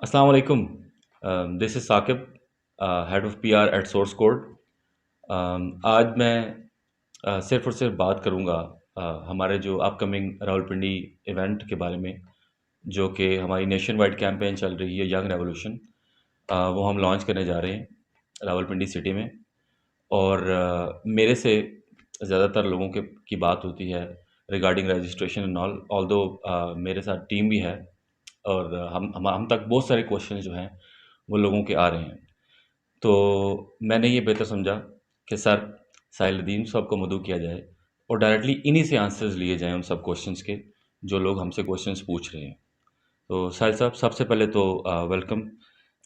السلام علیکم. This is Saqib, head of P R at Source Code. آج میں صرف اور صرف بات کروں گا ہمارے جو اپ کمنگ راولپنڈی ایونٹ کے بارے میں, جو کہ ہماری نیشن وائڈ کیمپین چل رہی ہے ینگ ریولوشن. وہ ہم لانچ کرنے جا رہے ہیں راولپنڈی سٹی میں. اور میرے سے زیادہ تر لوگوں کی بات ہوتی ہے ریگارڈنگ رجسٹریشن اینڈ آل دو میرے ساتھ ٹیم بھی ہے, اور ہم تک بہت سارے کوشچن جو ہیں وہ لوگوں کے آ رہے ہیں. تو میں نے یہ بہتر سمجھا کہ سر ساحل الدین صاحب کو مدعو کیا جائے اور ڈائریکٹلی انہی سے آنسرز لیے جائیں ان سب کوشچنس کے جو لوگ ہم سے کوشچنس پوچھ رہے ہیں. تو ساحل صاحب, سب سے پہلے تو ویلکم.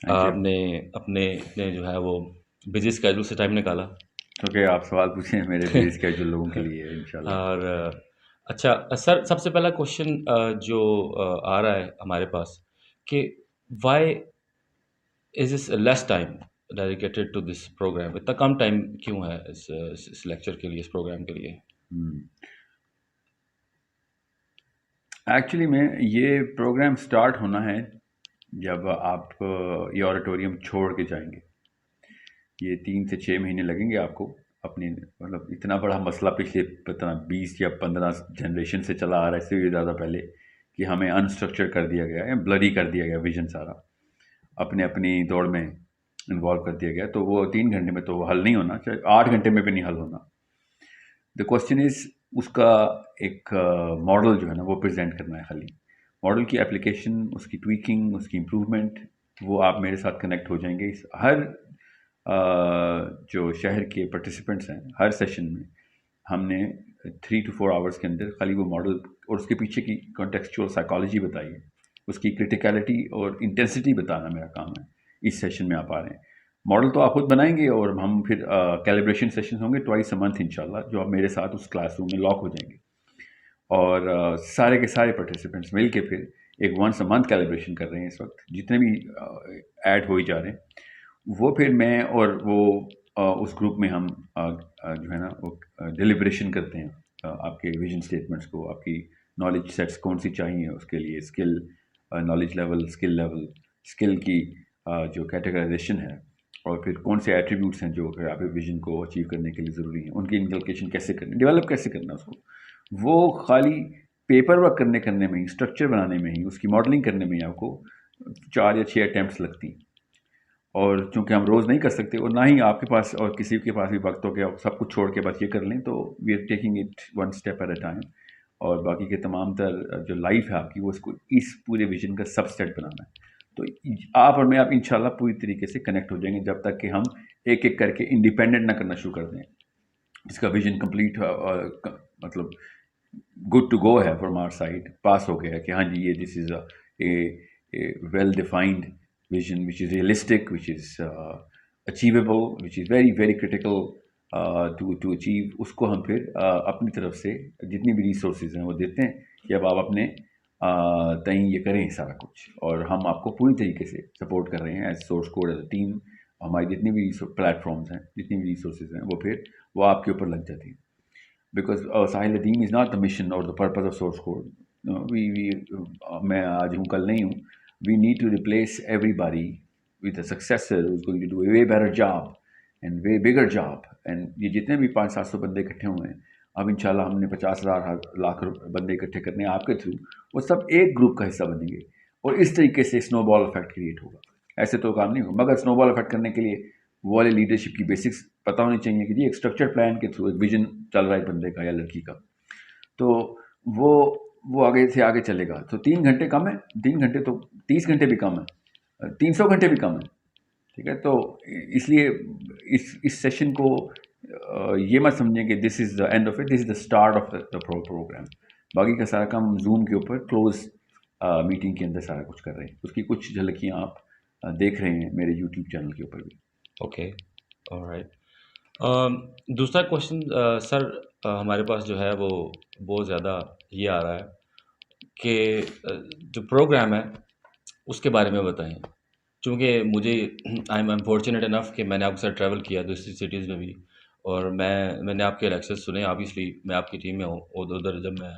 Thank you. آپ نے اپنے جو ہے وہ بزی اسکیجول سے ٹائم نکالا. اوکے، آپ سوال پوچھیں میرے بزی اسکیجول لوگوں کے لیے انشاءاللہ. اور اچھا سر, سب سے پہلا کوشچن جو آ رہا ہے ہمارے پاس کہ وائی از اس less time dedicated to this program. اتنا کم ٹائم کیوں ہے اس لیکچر کے لیے, اس پروگرام کے لیے؟ ایکچولی میں یہ پروگرام سٹارٹ ہونا ہے جب آپ یہ آڈیٹوریم چھوڑ کے جائیں گے. یہ 3 سے 6 مہینے لگیں گے آپ کو اپنی, مطلب اتنا بڑا مسئلہ پچھلے پتہ 20 یا 15 جنریشن سے چلا آ رہا ہے, اس سے بھی زیادہ پہلے, کہ ہمیں انسٹرکچر کر دیا گیا ہے, بلری کر دیا گیا ویژن سارا, اپنی دوڑ میں انوالو کر دیا گیا. تو وہ 3 گھنٹے میں تو حل نہیں ہونا, چاہے 8 گھنٹے میں بھی نہیں حل ہونا. دا کوشچن از اس کا ایک ماڈل جو ہے نا وہ پریزنٹ کرنا ہے. خالی ماڈل کی اپلیکیشن, اس کی ٹویکنگ, اس کی امپروومنٹ, وہ آپ میرے ساتھ کنیکٹ ہو جائیں گے. ہر جو شہر کے پارٹیسپینٹس ہیں, ہر سیشن میں ہم نے 3 to 4 آورس کے اندر خالی وہ ماڈل اور اس کے پیچھے کی کانٹیکسچوئل سائیکالوجی بتائی ہے, اس کی کرٹیکلٹی اور انٹینسٹی بتانا میرا کام ہے. اس سیشن میں آپ آ رہے ہیں, ماڈل تو آپ خود بنائیں گے, اور ہم پھر کیلیبریشن سیشن ہوں گے ٹوائس اے منتھ انشاءاللہ, جو آپ میرے ساتھ اس کلاس روم میں لاک ہو جائیں گے. اور سارے کے سارے پارٹیسپینٹس مل کے پھر ایک ونس اے منتھ کیلیبریشن کر رہے ہیں اس وقت, جتنے بھی ایڈ ہو ہی جا رہے ہیں. وہ پھر میں اور وہ اس گروپ میں ہم جو ہے نا وہ ڈیلیبریشن کرتے ہیں آپ کے ویژن اسٹیٹمنٹس کو, آپ کی نالج سیٹس کون سی چاہیے اس کے لیے, اسکل, نالج لیول, اسکل کی جو کیٹیگرائزیشن ہے, اور پھر کون سے ایٹریبیوٹس ہیں جو کہ آپ کے ویژن کو اچیو کرنے کے لیے ضروری ہیں, ان کی انکلکیشن کیسے کرنی, ڈیولپ کیسے کرنا اس کو. وہ خالی پیپر ورک کرنے میں ہی, اسٹرکچر بنانے میں ہی, اس کی ماڈلنگ کرنے میں ہی آپ کو 4 یا 6 اٹیمپٹس لگتی ہیں. اور چونکہ ہم روز نہیں کر سکتے, اور نہ ہی آپ کے پاس اور کسی کے پاس بھی وقت ہو گیا سب کچھ چھوڑ کے بس یہ کر لیں, تو we are taking it one step at a time. اور باقی کے تمام تر جو لائف ہے آپ کی, وہ اس کو اس پورے ویژن کا سب سیٹ بنانا ہے. تو آپ اور میں آپ انشاءاللہ پوری طریقے سے کنیکٹ ہو جائیں گے جب تک کہ ہم ایک ایک کر کے انڈیپینڈنٹ نہ کرنا شروع کر دیں. جس کا ویژن کمپلیٹ مطلب گڈ ٹو گو ہے فرام آور سائڈ, پاس ہو گیا کہ ہاں جی یہ this is a well defined vision which is realistic, which is achievable, which is very very critical to achieve. اس کو ہم پھر اپنی طرف سے جتنی بھی ریسورسز ہیں وہ دیتے ہیں کہ اب آپ اپنے تئیں یہ کریں سارا کچھ, اور ہم آپ کو پوری طریقے سے سپورٹ کر رہے ہیں as source code, as a team. ہماری جتنی بھی پلیٹ فارمز ہیں, جتنی بھی ریسورسز ہیں, وہ پھر وہ آپ کے اوپر لگ جاتی ہیں. Because Sahil Uddin is not the mission اور the purpose of source code. میں آج ہوں کل نہیں ہوں. We need to replace everybody with a successor who's going to do a way better job and way bigger job. And یہ جتنے بھی 500-700 بندے اکٹھے ہوئے ہیں, اب انشاءاللہ ہم نے 50,000 لاکھ بندے اکٹھے کرنے ہیں آپ کے تھرو, وہ سب ایک گروپ کا حصہ بنیں گے, اور اس طریقے سے سنو بال افیکٹ کریٹ ہوگا. ایسے تو کام نہیں ہوگا, مگر سنو بال افیکٹ کرنے کے لیے وہ والے لیڈرشپ کی بیسکس پتہ ہونی چاہیے کہ جی ایک اسٹرکچر پلان کے تھرو ایک ویژن چل رہا ہے بندے کا یا لڑکی کا, تو وہ آگے سے آگے چلے گا. تو 3 گھنٹے کم ہے, 3 گھنٹے تو 30 گھنٹے بھی کم ہے, 300 گھنٹے بھی کم ہے, ٹھیک ہے. تو اس لیے اس سیشن کو یہ مت سمجھیں کہ this is the end of it, this is the start of the programme. باقی کا سارا کام زوم کے اوپر کلوز میٹنگ کے اندر سارا کچھ کر رہے ہیں. اس کی کچھ جھلکیاں آپ دیکھ رہے ہیں میرے یوٹیوب چینل کے اوپر بھی. Okay, all right. دوسرا کوشچن سر ہمارے پاس جو ہے وہ بہت زیادہ یہ آ رہا ہے کہ جو پروگرام ہے اس کے بارے میں بتائیں. چونکہ مجھے آئی ایم فارچونیٹ انف کہ میں نے آپ کے ساتھ ٹریول کیا دوسری سٹیز میں بھی, اور میں نے آپ کے لیکچر سنے. آبویسلی میں آپ کی ٹیم میں ہوں, ادھر جب میں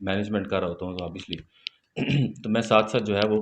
مینجمنٹ کر رہا ہوتا ہوں تو آبویسلی تو میں ساتھ ساتھ جو ہے وہ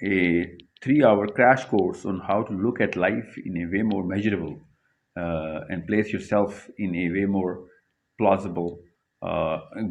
a 3 hour crash course on how to look at life in a way more measurable and place yourself in a way more plausible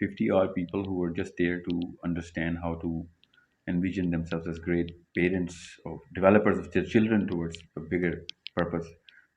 50 odd people who were just there to understand how to envision themselves as great parents or developers of their children towards a bigger purpose।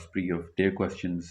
spree of their questions,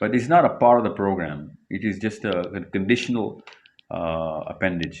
But it's not a part of the program, it is just a conditional appendage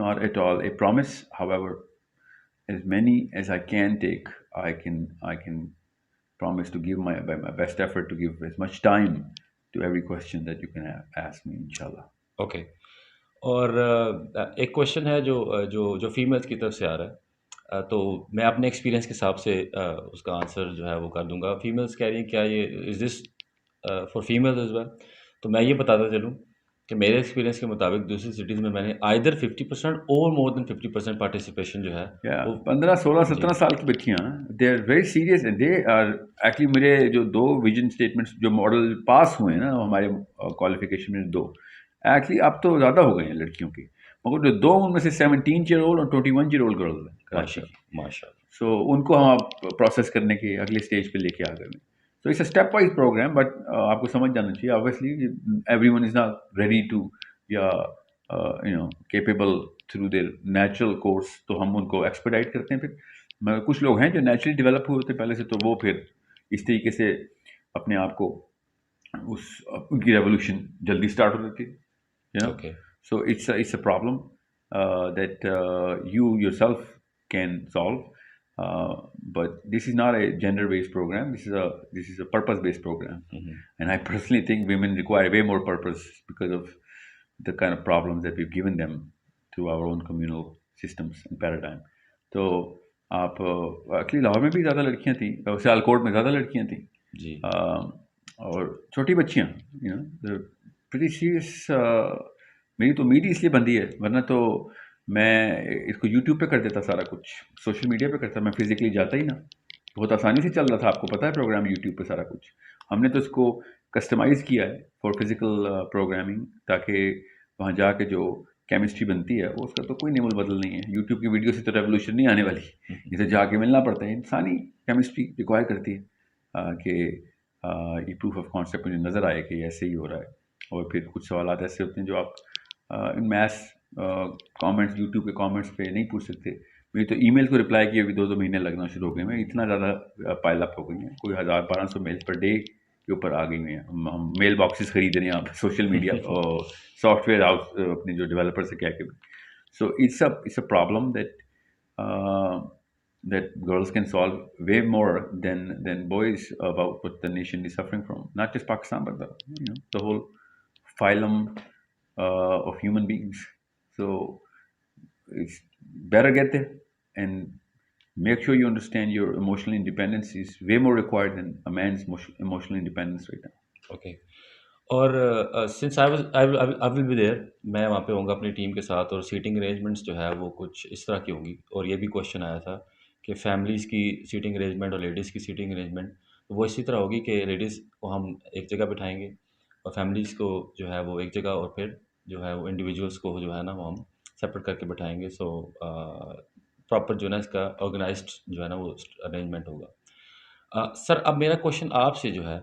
not at all a promise. However, as many as I can take, I can promise to give my best effort to give as much time to every question that you can ask me, inshallah. Okay. اور ایک question ہے جو females کی طرف سے آ رہا ہے. تو میں اپنے ایکسپیرینس کے حساب سے اس کا آنسر جو ہے وہ کر دوں گا. فیمیلز کہہ رہی ہیں کیا یہ is this for families as well. تو میں یہ بتاتا چلوں کہ میرے ایکسپیرینس کے مطابق دوسری سٹیز میں نے آئدر 50% اور مور دین 50% پارٹیسپیشن جو ہے 15 16 17 سال کی بچیاں they are very serious and they are actually. میرے جو 2 ویژن اسٹیٹمنٹس جو ماڈل پاس ہوئے ہیں نا ہمارے کوالیفیکیشن میں 2 ایکچولی اب تو زیادہ ہو گئے ہیں لڑکیوں کی, مگر جو 2 ان میں سے 17 ایئر اولڈ اور 21 ایئر اولڈ گرلز ہیں کراچی کی. ماشاء اللہ. سو ان کو ہم پروسیس کرنے کے اگلے اسٹیج پہ لے کے آ گئے ہیں. So it's a step wise program, but آپ کو سمجھ جانا چاہیے obviously everyone is not ready to یا capable through their natural course, تو ہم ان کو ایکسپیڈائٹ کرتے ہیں. پھر مگر کچھ لوگ ہیں جو نیچرلی ڈیولپ ہوئے ہوتے پہلے سے, تو وہ پھر اس طریقے سے اپنے آپ کو ان کی ریولیوشن جلدی اسٹارٹ ہو جاتی ہے. So it's a problem that you yourself can solve, but this is not a gender-based program. This is a purpose-based program, and I personally think women require way more purpose because of the kind of problems that we've given them through our own communal systems and paradigm. تو آپ actually Lahore میں بھی زیادہ لڑکیاں تھیں, سیالکوٹ میں زیادہ لڑکیاں تھیں جی, اور چھوٹی بچیاں pretty serious. میری تو امید ہی اس لیے بندی ہے, ورنہ تو میں اس کو یوٹیوب پہ کر دیتا سارا کچھ, سوشل میڈیا پہ کرتا. میں فزیکلی جاتا ہی نا, بہت آسانی سے چل رہا تھا. آپ کو پتہ ہے پروگرام یوٹیوب پہ سارا کچھ ہم نے تو اس کو کسٹمائز کیا ہے فار فزیکل پروگرامنگ, تاکہ وہاں جا کے جو کیمسٹری بنتی ہے اس کا تو کوئی نعمل بدل نہیں ہے. یوٹیوب کی ویڈیو سے تو ریولیوشن نہیں آنے والی, اسے جا کے ملنا پڑتا ہے. انسانی کیمسٹری ریکوائر کرتی ہے کہ یہ پروف آف کانسیپٹ مجھے نظر آئے کہ ایسے ہی ہو رہا ہے. اور پھر کچھ سوالات ایسے ہوتے ہیں جو آپ ان میتھس کامنٹس یوٹیوب کے کامنٹس پہ نہیں پوچھ سکتے. میری تو ای میل کو رپلائی کیے ابھی 2 مہینے لگنا شروع ہو گئے ہیں. اتنا زیادہ پائل اپ ہو گئی ہیں, کوئی 1200 میل پر ڈے کے اوپر آ گئی ہیں. ہم میل باکسز خرید رہے ہیں آپ سوشل میڈیا اور سافٹ ویئر ہاؤس اپنے جو ڈیولپر سے کہہ کے. So it's a problem that girls can solve way more than boys about what the nation is suffering from, not just Pakistan but the whole phylum of human beings. So it's better get there and make sure you understand your emotional independence is way more required than a man's emotional independence right now. Okay. اور since I will be there, میں وہاں پہ ہوں گا اپنی team کے ساتھ, اور setting arrangements جو ہے وہ کچھ اس طرح کی ہوں گی. اور یہ بھی کوشچن آیا تھا کہ فیملیز کی سیٹنگ ارینجمنٹ اور لیڈیز کی سیٹنگ ارینجمنٹ وہ اسی طرح ہوگی کہ لیڈیز کو ہم ایک جگہ بٹھائیں گے اور فیملیز کو جو ہے وہ ایک جگہ, اور پھر جو ہے وہ انڈیویجولس کو جو ہے نا وہ ہم سپریٹ کر کے بٹھائیں گے. سو پراپر جو ہے نا اس کا آرگنائزڈ جو ہے نا وہ ارینجمنٹ ہوگا. سر اب میرا کوشچن آپ سے جو ہے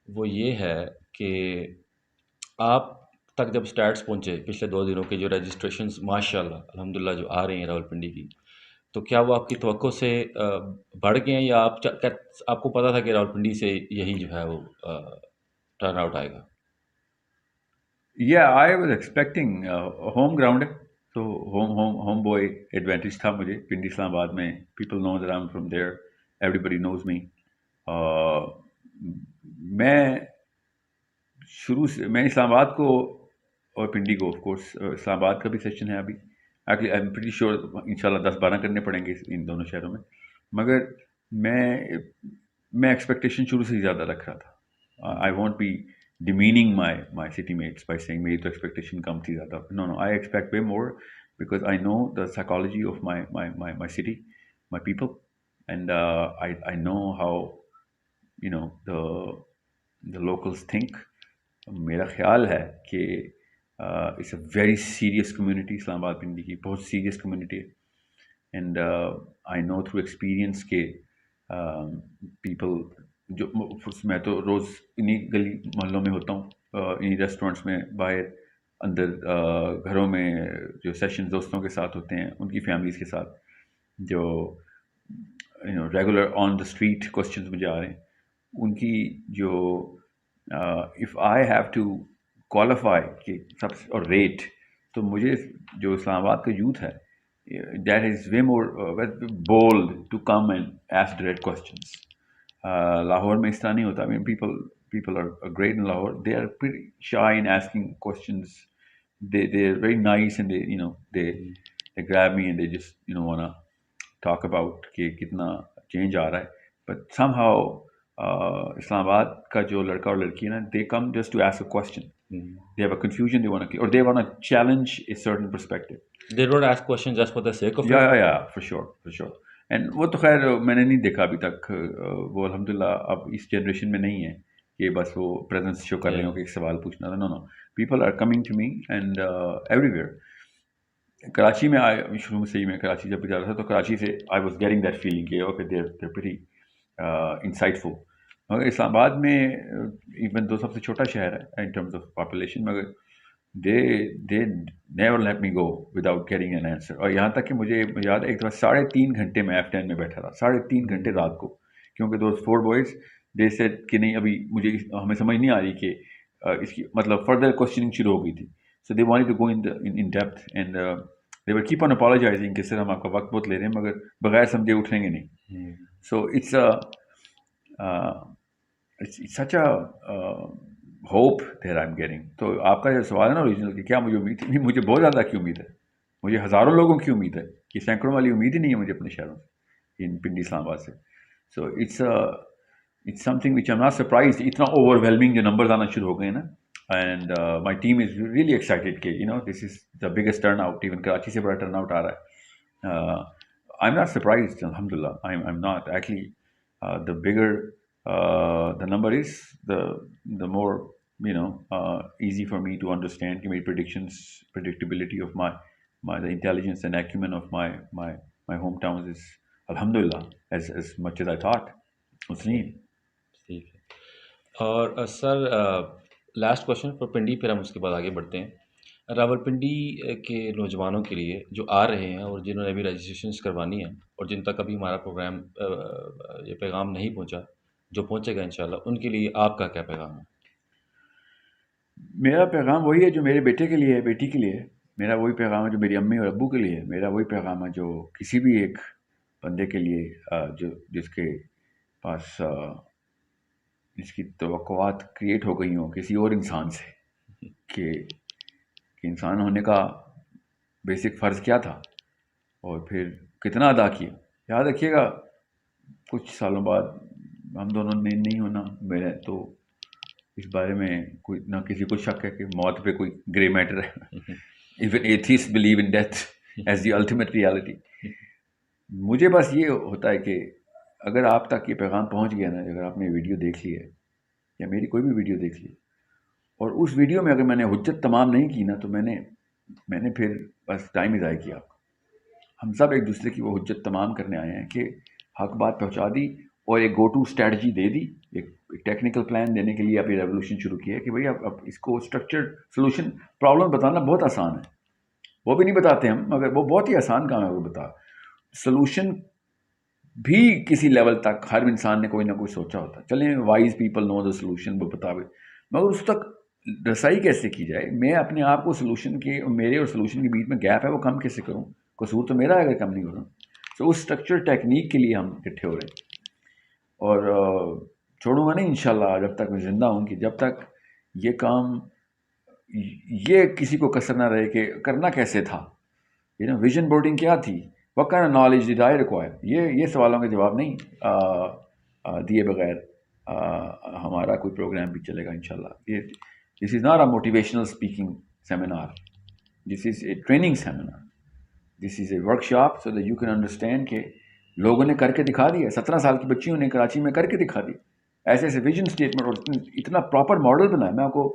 وہ یہ ہے کہ آپ تک جب اسٹارٹس پہنچے پچھلے 2 دنوں کے جو رجسٹریشنز ماشاء اللہ الحمدللہ جو آ رہی ہیں راولپنڈی کی, تو کیا وہ آپ کی توقع سے بڑھ گئے ہیں, یا آپ کو پتہ تھا کہ راولپنڈی سے یہی جو ہے وہ ٹرن آؤٹ آئے گا؟ Yeah, I was expecting home ground. So home boy advantage تھا مجھے پنڈی اسلام آباد میں. People know that I'm from there. Everybody knows me. میں شروع سے میں اسلام آباد کو اور پنڈی کو, آف کورس اسلام آباد کا بھی سیشن ہے ابھی. Actually I am pretty sure انشاءاللہ 10-12 کرنے پڑیں گے ان دونوں شہروں میں. مگر میں ایکسپیکٹیشن شروع سے ہی زیادہ رکھ رہا تھا. I won't be demeaning my city mates by saying میری تو expectation کم تھی زیادہ. No, I expect way more because I know the psychology of my city, my people, and I know how the locals think. میرا خیال ہے کہ it's a very serious community. اسلام آباد پنڈی کی بہت serious community ہے, and I know through experience کہ people جو میں تو روز انہیں گلی محلوں میں ہوتا ہوں, انہیں ریسٹورینٹس میں, باہر اندر گھروں میں جو سیشن دوستوں کے ساتھ ہوتے ہیں, ان کی فیملیز کے ساتھ, جو regular on the street questions مجھے آ رہے ہیں, ان کی جو if I have to qualify کہ سب اور ریٹ, تو مجھے جو اسلام آباد کا یوتھ ہے that is way more bold to come and ask direct questions. Lahore میں اس طرح نہیں ہوتا. I mean, people are great in Lahore. They are pretty shy in asking questions. They're very nice, and they grab me and they just wanna talk about کہ کتنا change آ رہا ہے. But somehow اسلام آباد کا جو لڑکا اور لڑکی ہے نا, they come just to ask a question. They have a confusion they want to clear, or they want to challenge a certain perspective. They don't ask questions just for the sake of it. Yeah, for sure. And وہ تو خیر میں نے نہیں دیکھا ابھی تک. وہ الحمدللہ اب اس جنریشن میں نہیں ہے کہ بس وہ پریزنس شو کر رہے ہوں کہ ایک سوال پوچھنا. No people are coming to me and everywhere. Karachi میں شروع سے ہی میں کراچی جب بھی جا رہا تھا تو کراچی سے I was getting that feeling کہ اوکے دیر پریٹی انسائٹ فل. مگر اسلام آباد میں ایون دو سب سے چھوٹا شہر ہے ان ٹرمز آف پاپولیشن, مگر they never let me go without getting an answer. اور یہاں تک کہ مجھے یاد ہے ایک دفعہ 3.5 گھنٹے میں F10 میں بیٹھا رہا, 3.5 گھنٹے رات کو, کیونکہ دوز 4 boys they said کہ نہیں ابھی مجھے ہمیں سمجھ نہیں آ رہی کہ اس کی مطلب فردر کوشچننگ شروع ہو گئی تھی. So they wanted to go in depth and they were keep on apologizing کہ سر ہم آپ کا وقت بہت لے رہے ہیں مگر بغیر سمجھے اٹھیں گے نہیں. So it's such a hope there I am getting. تو آپ کا جو سوال ہے نا اوریجنل کہ کیا مجھے امید تھی, مجھے بہت زیادہ کی امید ہے, مجھے ہزاروں لوگوں کی امید ہے, کہ سینکڑوں والی امید ہی نہیں ہے مجھے اپنے شہروں سے, ان پنڈی اسلام آباد سے. So it's something which I am not surprised. اتنا اوور ویلمنگ جو نمبرز آنا شروع ہو گئے ہیں نا, and my team is really excited کہ this is the biggest turnout. Even Karachi سے بڑا ٹرن آؤٹ آ رہا ہے. آئی ایم ناٹ سرپرائزڈ الحمد للہ. آئی am not actually. The bigger the number is, the more easy for me to understand کہ میری predictability of my the intelligence and acumen of my hometowns is alhamdulillah as much as I thought. اتنی. ٹھیک ہے. اور sir last question for Pindi, پھر ہم اس کے بعد آگے بڑھتے ہیں. راولپنڈی کے نوجوانوں کے لیے جو آ رہے ہیں اور جنہوں نے ابھی رجسٹریشنس کروانی ہیں اور جن تک ابھی ہمارا پروگرام یہ پیغام نہیں پہنچا, جو پہنچے گا انشاءاللہ, ان کے لیے آپ کا کیا پیغام ہے؟ میرا پیغام وہی ہے جو میرے بیٹے کے لیے ہے, بیٹی کے لیے ہے. میرا وہی پیغام ہے جو میری امی اور ابو کے لیے ہے. میرا وہی پیغام ہے جو کسی بھی ایک بندے کے لیے جو جس کے پاس جس کی توقعات کریٹ ہو گئی ہوں کسی اور انسان سے کہ انسان ہونے کا بیسک فرض کیا تھا اور پھر کتنا ادا کیا. یاد رکھیے گا کچھ سالوں بعد ہم دونوں نے نہیں ہونا. میں تو اس بارے میں کوئی نہ کسی کو شک ہے کہ موت پہ کوئی گرے میٹر ہے. Even atheist believe in death as the ultimate reality. مجھے بس یہ ہوتا ہے کہ اگر آپ تک یہ پیغام پہنچ گیا نا, اگر آپ نے ویڈیو دیکھ لی ہے یا میری کوئی بھی ویڈیو دیکھ لی, اور اس ویڈیو میں اگر میں نے حجت تمام نہیں کی نا, تو میں نے پھر بس ٹائم ہی ضائع کیا. ہم سب ایک دوسرے کی وہ حجت تمام کرنے آئے ہیں کہ حق بات پہنچا دی اور ایک گو ٹو اسٹریٹجی دے دی, ایک ٹیکنیکل پلان دینے کے لیے آپ یہ ریولیوشن شروع کیا ہے کہ بھائی اب اس کو اسٹرکچرڈ سولوشن. پرابلم بتانا بہت آسان ہے, وہ بھی نہیں بتاتے ہم, مگر وہ بہت ہی آسان کام ہے وہ بتا. سولوشن بھی کسی لیول تک ہر انسان نے کوئی نہ کوئی سوچا ہوتا ہے. چلیں wise people know the solution, وہ بتاوے, مگر اس تک رسائی کیسے کی جائے. میں اپنے آپ کو سولوشن کے, میرے اور سولوشن کے بیچ میں گیپ ہے وہ کم کیسے کروں. قصور تو میرا ہے اگر کم نہیں ہو رہا. سو اس اسٹرکچر ٹیکنیک کے لیے ہم اکٹھے ہو رہے ہیں, اور چھوڑوں گا نہیں انشاءاللہ جب تک میں زندہ ہوں, کہ جب تک یہ کام یہ کسی کو کسر نہ رہے کہ کرنا کیسے تھا, ویژن بورڈنگ کیا تھی, what kind of knowledge did I require. یہ سوالوں کے جواب نہیں دیے بغیر ہمارا کوئی پروگرام بھی چلے گا انشاءاللہ. This is not a motivational speaking seminar. This is a training seminar. This is a workshop so that you can understand کہ لوگوں نے کر کے دکھا دیا. 17 سال کی بچیوں نے کراچی میں کر کے دکھا دی ایسے ایسے ویژن اسٹیٹمنٹ, اور اتنا پراپر ماڈل بنایا. میں آپ کو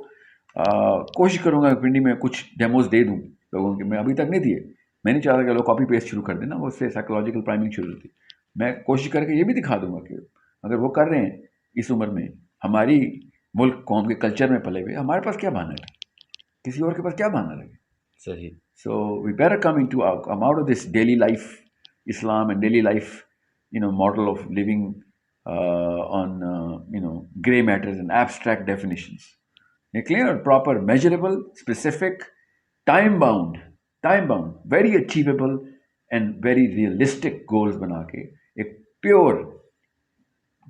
کوشش کروں گا پنڈی میں کچھ ڈیموز دے دوں لوگوں کے. میں ابھی تک نہیں دیے, میں نہیں چاہتا کہ لوگ کاپی پیسٹ شروع کر دیں نا, وہ اس سے سائیکولوجیکل پرائمنگ شروع ہوتی. میں کوشش کر کے یہ بھی دکھا دوں گا کہ اگر وہ کر رہے ہیں اس عمر میں, ہماری ملک قوم کے کلچر میں پلے ہوئے, ہمارے پاس کیا بہانا ہے, کسی اور کے پاس کیا بہانا لگے. صحیح. So we better come out of this daily life Islam and daily life model of living on gray matters and abstract definitions. A clear, proper, measurable, specific, time bound, very achievable and very realistic goals بنا کے ایک pure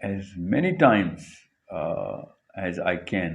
as many times as I can.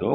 2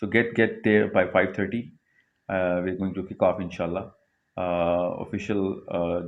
So get there by 5:30. We're going to kick off inshallah. Official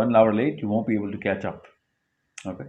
1 hour late you won't be able to catch up. Okay,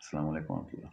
Assalamu alaikum wa rahmatullah.